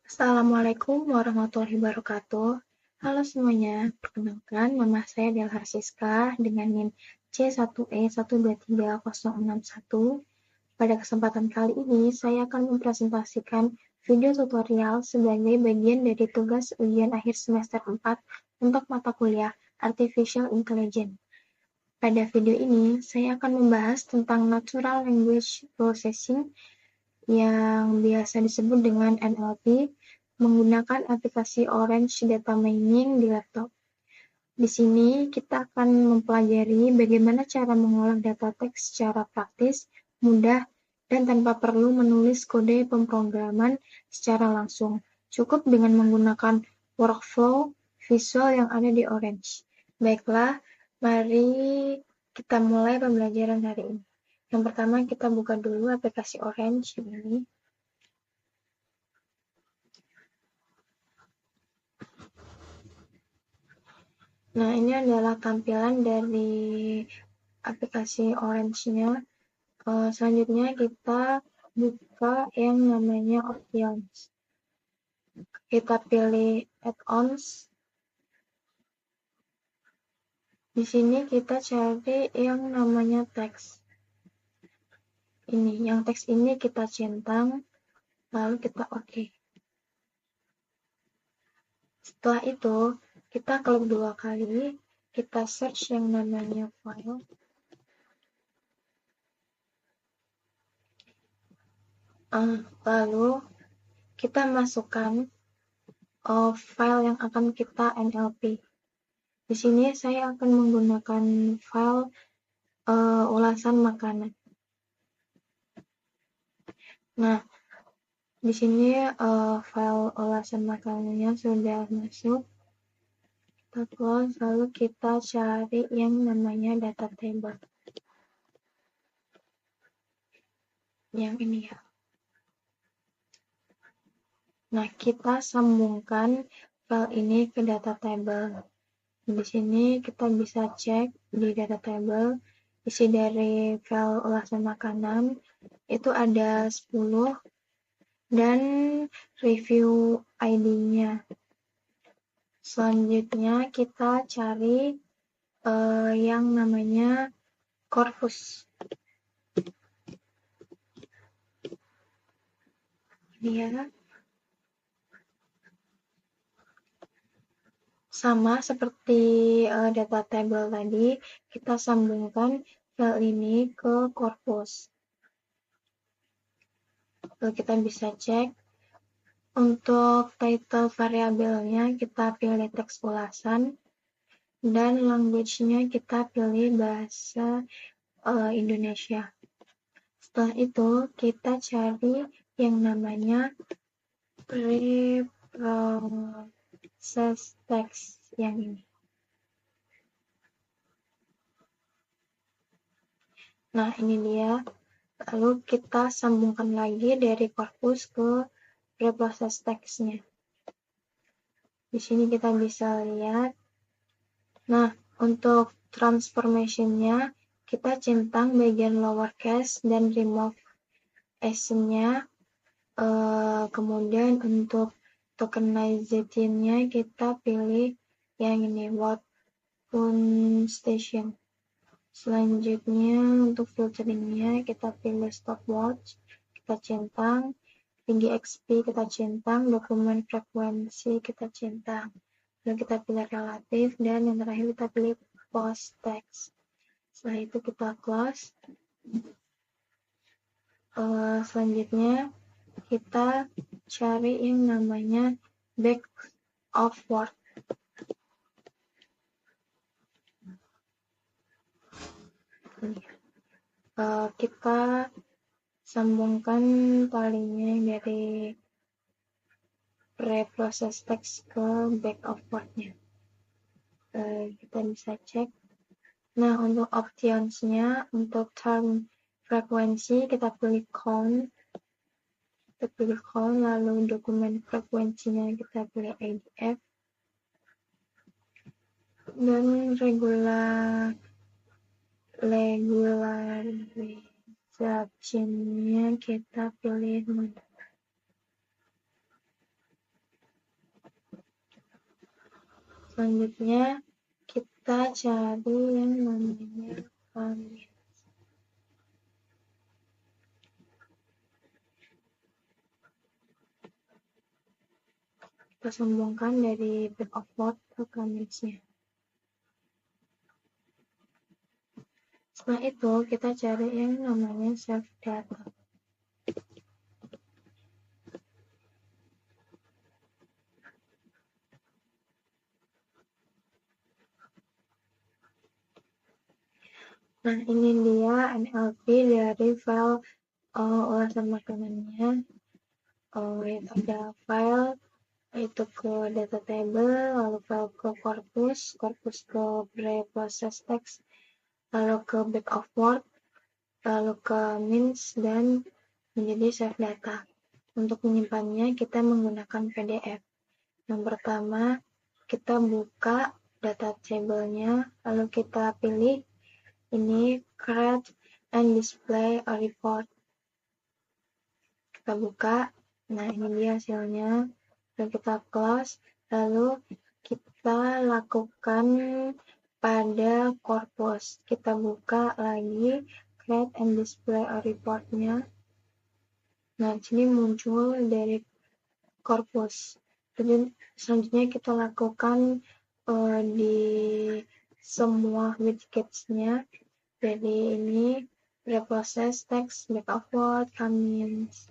Assalamualaikum warahmatullahi wabarakatuh. Halo semuanya, perkenalkan nama saya Delhar Siska dengan NIM C1E123061. Pada kesempatan kali ini, saya akan mempresentasikan video tutorial sebagai bagian dari tugas ujian akhir semester 4 untuk mata kuliah Artificial Intelligence. Pada video ini, saya akan membahas tentang Natural Language Processing yang biasa disebut dengan NLP, menggunakan aplikasi Orange Data Mining di laptop. Di sini kita akan mempelajari bagaimana cara mengolah data teks secara praktis, mudah, dan tanpa perlu menulis kode pemrograman secara langsung. Cukup dengan menggunakan workflow visual yang ada di Orange. Baiklah, mari kita mulai pembelajaran hari ini. Yang pertama kita buka dulu aplikasi Orange ini. Nah, ini adalah tampilan dari aplikasi Orange-nya. Selanjutnya kita buka yang namanya Options. Kita pilih Add-ons. Di sini kita cari yang namanya teks. Yang teks ini kita centang, lalu kita OK. Setelah itu, kita klik 2 kali, kita search yang namanya file. Lalu kita masukkan file yang akan kita NLP. Di sini saya akan menggunakan file ulasan makanan. Nah, di sini file ulasan makanannya sudah masuk. Kita close, lalu kita cari yang namanya data table. Yang ini ya. Nah, kita sambungkan file ini ke data table. Di sini kita bisa cek di data table isi dari file ulasan makanan itu ada 10 dan review ID-nya. Selanjutnya kita cari yang namanya corpus. Ini ya. Sama seperti data table tadi, kita sambungkan file ini ke corpus. Lalu kita bisa cek. Untuk title variabelnya kita pilih teks ulasan dan language-nya kita pilih bahasa Indonesia. Setelah itu kita cari yang namanya preprocess text yang ini. Nah, ini dia. Lalu kita sambungkan lagi dari corpus ke preprocess text-nya. Di sini kita bisa lihat. Nah, untuk transformation-nya kita centang bagian lowercase dan remove s-nya. Kemudian untuk tokenization-nya kita pilih yang ini, word punctation. Selanjutnya untuk filtering-nya kita pilih stopwatch, kita centang, tinggi XP kita centang, dokumen frekuensi kita centang. Lalu kita pilih relatif dan yang terakhir kita pilih post text. Setelah itu kita close. Selanjutnya kita cari yang namanya back of word. Kita sambungkan talinya dari preprocess text ke back of word-nya. Kita bisa cek. Nah, untuk options-nya, untuk term frekuensi kita pilih count. Kita pilih count, lalu dokumen frekuensinya kita pilih ADF. Dan regularization-nya kita pilih Selanjutnya kita cari yang namanya commit. Kita sambungkan dari back of word ke comments-nya. Setelah itu kita cari yang namanya save data. Nah, ini dia NLP dari file ulasan makanannya. Yaitu ada file itu ke data table, lalu file ke corpus ke preprocessed text, lalu ke back of word, lalu ke means, dan menjadi save data. Untuk menyimpannya kita menggunakan PDF. Yang pertama kita buka data table-nya, lalu kita pilih ini create and display a report. Kita buka, nah ini dia hasilnya, dan kita close, lalu kita lakukan pada corpus. Kita buka lagi create and display a report-nya. Nah, sini muncul dari corpus. Jadi selanjutnya kita lakukan di semua widgets-nya. Jadi ini preprocess text, back of word, comments.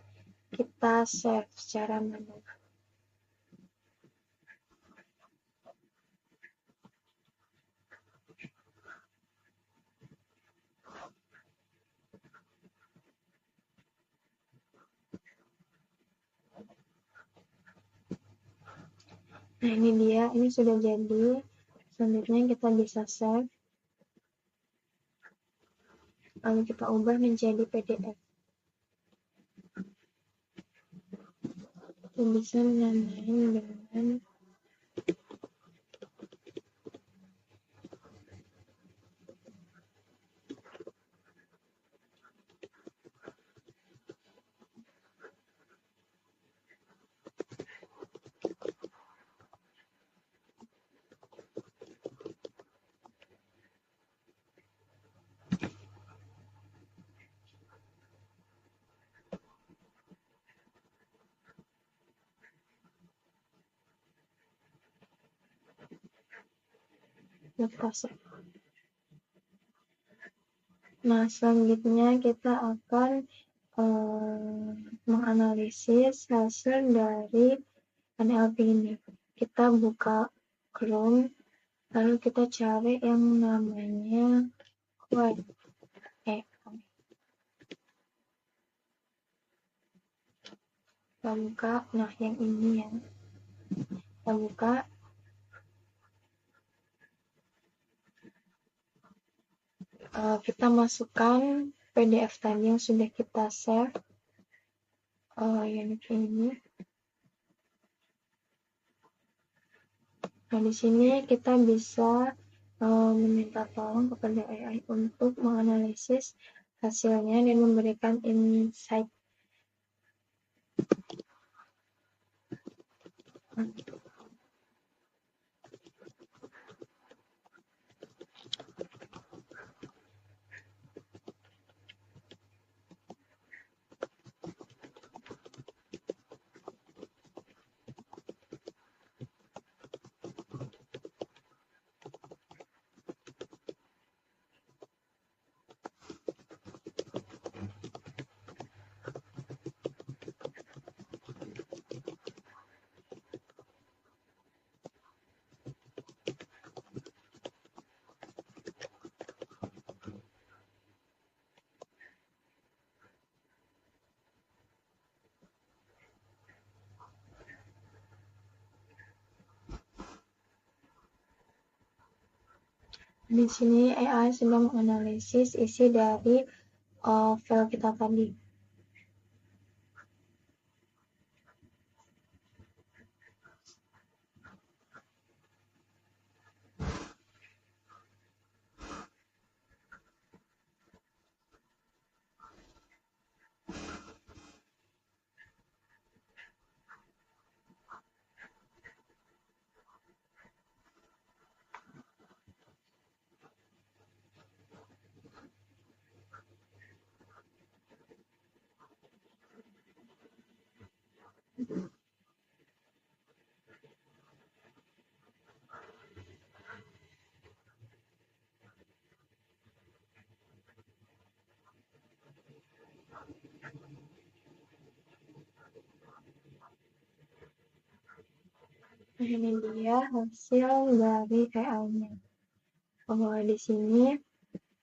Kita save secara manual. Nah, ini dia, ini sudah jadi. Selanjutnya kita bisa save, lalu kita ubah menjadi PDF. Kita bisa menamain dengan Microsoft. Nah, selanjutnya kita akan menganalisis hasil dari NLP ini. Kita buka Chrome, lalu kita cari yang namanya query. Kita buka, nah yang ini ya. Kita buka, kita masukkan PDF tadi yang sudah kita save, yang ini. Nah, di sini kita bisa meminta tolong kepada AI untuk menganalisis hasilnya dan memberikan insight. Di sini AI sedang menganalisis isi dari file kita tadi. Ini dia hasil dari AI-nya. Bahwa di sini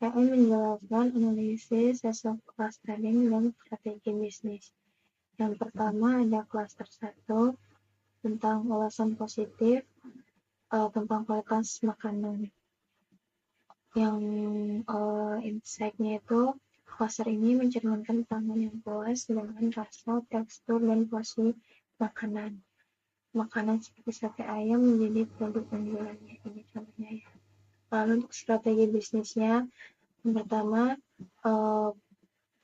AI menjelaskan analisis hasil clustering dan strategi bisnis. Yang pertama ada cluster 1 tentang ulasan positif tentang kualitas makanan. Yang insight-nya itu cluster ini mencerminkan pelanggan yang puas dengan rasa, tekstur, dan porsi makanan. Makanan seperti sate ayam menjadi produk unggulannya. Ini contohnya ya. Lalu untuk strategi bisnisnya, yang pertama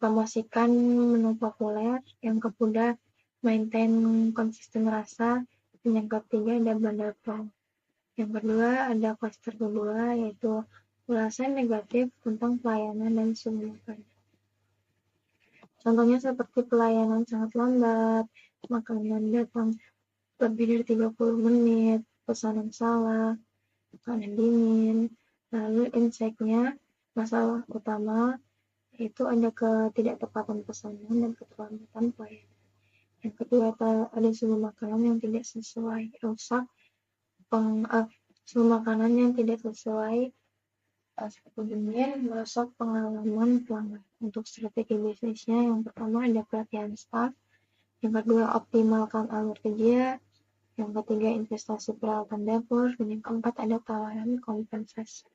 promosikan menu populer, yang kedua maintain konsisten rasa, dan yang ketiga ada bundle promo. Yang kedua ada cluster kedua yaitu ulasan negatif tentang pelayanan dan sumber makanan. Contohnya seperti pelayanan sangat lambat, makanan datang lebih dari 30 menit, pesanan salah, makanan dingin. Lalu insight-nya, masalah utama itu ada ketidaktepatan pesanan dan keterlambatan pelayanan. Yang kedua ada sumber makanan yang tidak sesuai, rusak, sumber makanan yang tidak sesuai kemudian merusak pengalaman pelanggan. Untuk strategi bisnisnya, yang pertama ada pelatihan staff, yang kedua optimalkan alur kerja, yang ketiga investasi peralatan dapur, dan yang keempat ada tawaran kompensasi.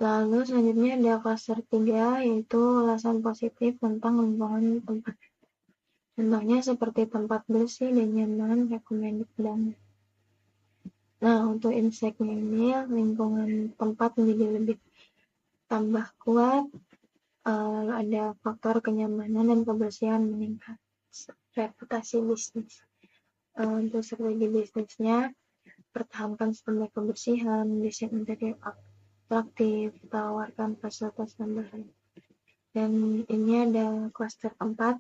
Lalu selanjutnya ada cluster 3 yaitu ulasan positif tentang lingkungan tempat. Contohnya seperti tempat bersih dan nyaman, recommended banget. Nah, untuk insight-nya ini lingkungan tempat menjadi lebih tambah kuat, lalu ada faktor kenyamanan dan kebersihan meningkat, reputasi bisnis. Untuk strategi bisnisnya, pertahankan standar kebersihan, desain interior atraktif, tawarkan fasilitas tambahan. Dan ini ada cluster 4,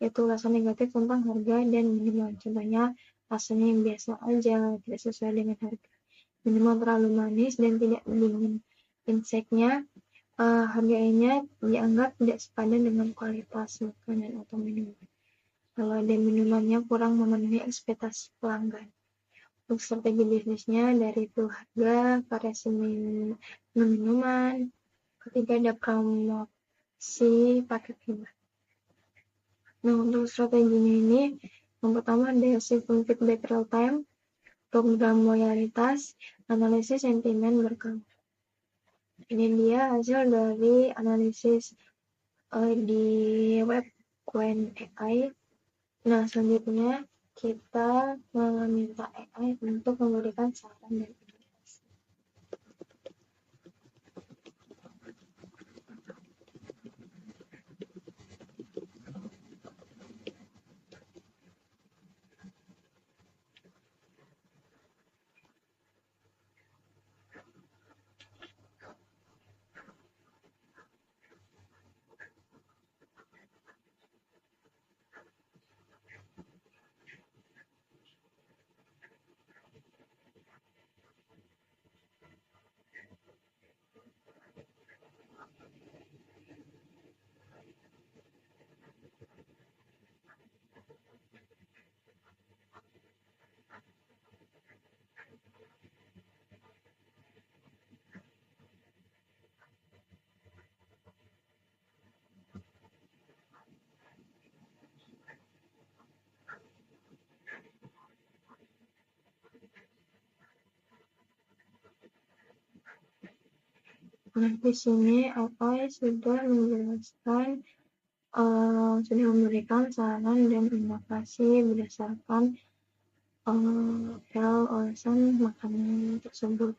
yaitu ulasan negatif tentang harga dan minuman. Contohnya, rasanya yang biasa aja, tidak sesuai dengan harga. Minuman terlalu manis dan tidak dingin. Insight-nya, harganya dianggap tidak sepadan dengan kualitas makanan atau minuman. Kalau ada minumannya kurang memenuhi ekspektasi pelanggan. Untuk strategi bisnisnya dari itu harga, variasi minuman, ketiga ada promosi paket hemat. Nah, untuk strateginya ini, yang pertama ada sistem feedback real time, program loyalitas, analisis sentimen berkala. Ini dia hasil dari analisis di web Qwen.ai. Nah, selanjutnya kita meminta AI untuk memberikan saran dan informasi. Nah, di sini AI sudah menjelaskan, sudah memberikan saran dan inovasi berdasarkan ulasan makanan tersebut.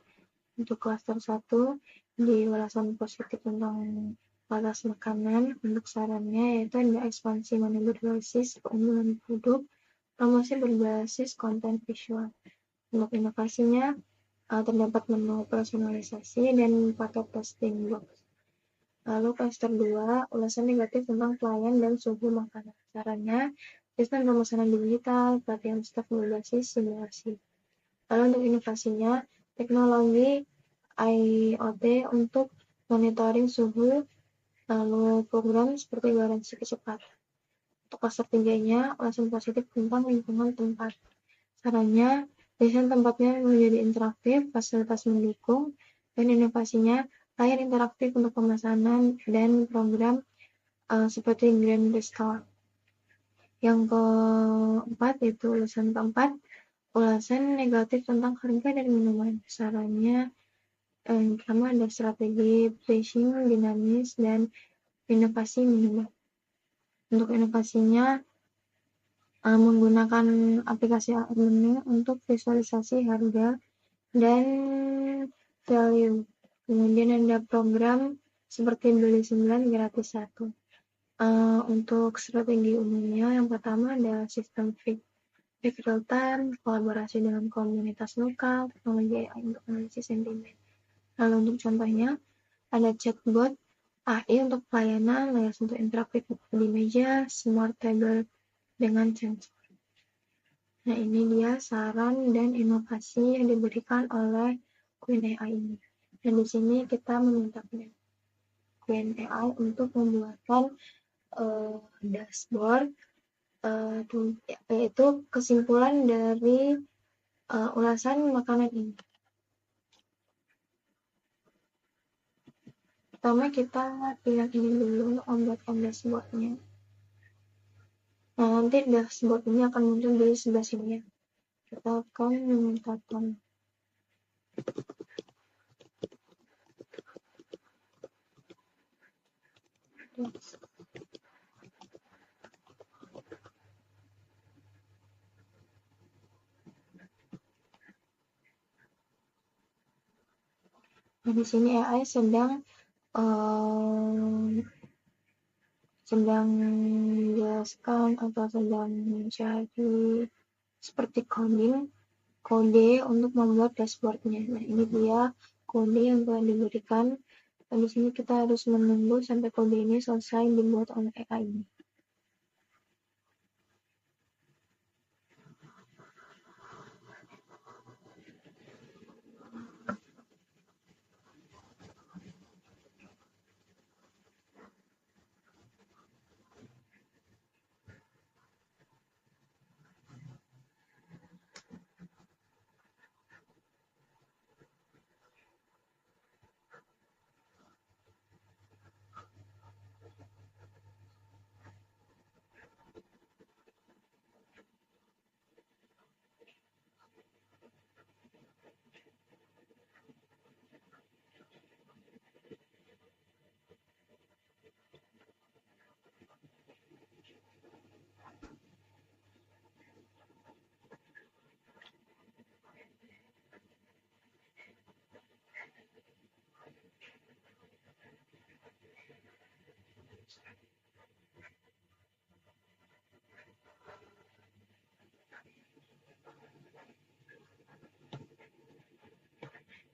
Untuk klaster 1 di ulasan positif tentang kualitas makanan, untuk sarannya yaitu ada ekspansi menu berbasis keunggulan produk, promosi berbasis konten visual. Untuk inovasinya terdapat menu personalisasi dan paket testing box. Lalu cluster 2, ulasan negatif tentang pelayan dan suhu makanan. Sarannya, sistem pemesanan digital, pelatihan staf berbasis simulasi. Lalu untuk inovasinya, teknologi IoT untuk monitoring suhu, lalu program seperti garansi kecepatan. Untuk klaster 3-nya, ulasan positif tentang lingkungan tempat. Caranya, desain tempatnya menjadi interaktif, fasilitas mendukung, dan inovasinya layar interaktif untuk pemesanan dan program seperti Grand Restaurant. Yang keempat yaitu ulasan keempat, ulasan negatif tentang harga dan minuman. Sarannya yang pertama ada strategi pricing dinamis dan inovasi minuman. Untuk inovasinya menggunakan aplikasi menu untuk visualisasi harga dan value. Kemudian ada program seperti beli 9 gratis 1. Untuk strategi umumnya, yang pertama ada sistem feed real time, kolaborasi dengan komunitas lokal, teknologi AI untuk analisis sentimen. Lalu untuk contohnya, ada chatbot AI untuk pelayanan, layar sentuh interaktif di meja, smart table dengan sensor. Nah, ini dia saran dan inovasi yang diberikan oleh Queen AI ini. Dan di sini kita meminta Queen AI untuk membuatkan dashboard, yaitu kesimpulan dari ulasan makanan ini. Pertama kita pilih ini dulu membuatkan dashboardnya. Nah, nanti dashboard ini akan muncul di sebelah sini ya. Kita akan meningkatkan Nah, di sini AI sedang menjelaskan atau sedang mencari seperti kode untuk membuat dashboardnya. Nah, ini dia kode yang telah diberikan. Dan di sini kita harus menunggu sampai kode ini selesai dibuat oleh AI ini.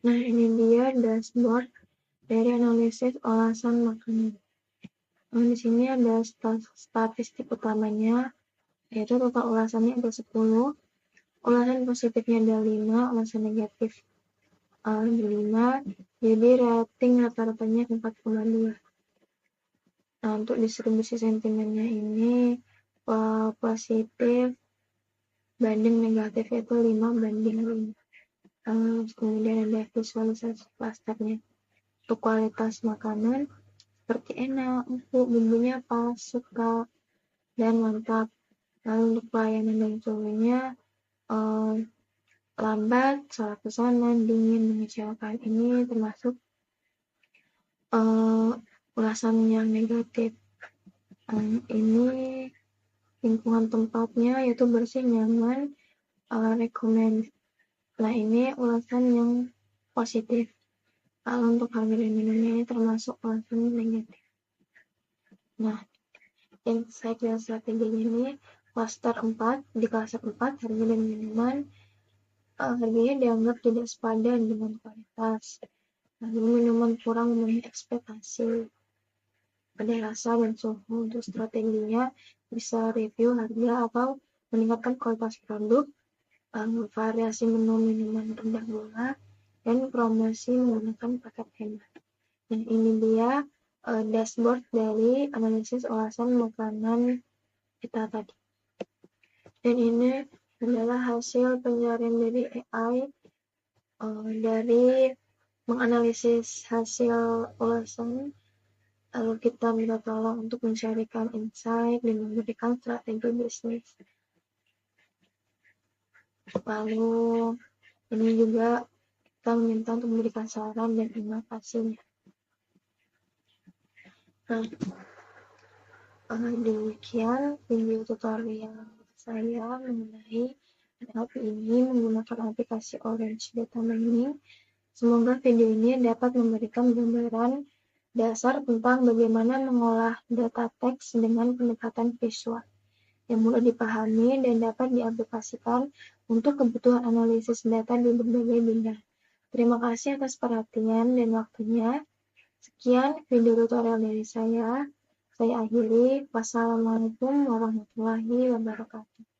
Nah, ini dia dashboard dari analisis olasan makanan. Nah, di sini ada statistik utamanya, yaitu total ulasannya ada 10, ulasan positifnya ada 5, ulasan negatif ada 5, jadi rating rata-ratanya 4,2. Nah, untuk distribusi sentimennya ini positif banding negatif yaitu 5:5. Kemudian ada visualisasi klasternya. Untuk kualitas makanan seperti enak, empuk, bumbunya pas, suka, dan mantap. Lalu untuk pelayanan dan suhunya lambat, salah pesanan, dingin, mengecewakan. Ini termasuk ulasan yang negatif. Ini lingkungan tempatnya yaitu bersih, nyaman, recommend. Nah, ini ulasan yang positif. Lalu untuk harga dan minumnya ini termasuk ulasan negatif. Nah, insight dan strateginya ini klaster 4, di klaster 4 harga dan minuman harganya dianggap tidak sepadan dengan kualitas. Lalu minuman kurang memenuhi ekspektasi. pada rasa dan suhu. Untuk strateginya bisa review harga atau meningkatkan kualitas produk, variasi menu minuman rendah gula, dan promosi menggunakan paket hemat. Nah, ini dia dashboard dari analisis ulasan makanan kita tadi. Dan ini adalah hasil pencarian dari AI dari menganalisis hasil ulasan, lalu kita minta tolong untuk mencarikan insight dan memberikan strategi bisnis. Lalu ini juga kita meminta untuk memberikan saran dan inovasinya. Nah, demikian video tutorial saya mengenai NLP ini menggunakan aplikasi Orange Data Mining. Semoga video ini dapat memberikan gambaran dasar tentang bagaimana mengolah data teks dengan pendekatan visual yang mudah dipahami dan dapat diaplikasikan untuk kebutuhan analisis data di berbagai bidang. Terima kasih atas perhatian dan waktunya. Sekian video tutorial dari saya. Saya akhiri. Wassalamualaikum warahmatullahi wabarakatuh.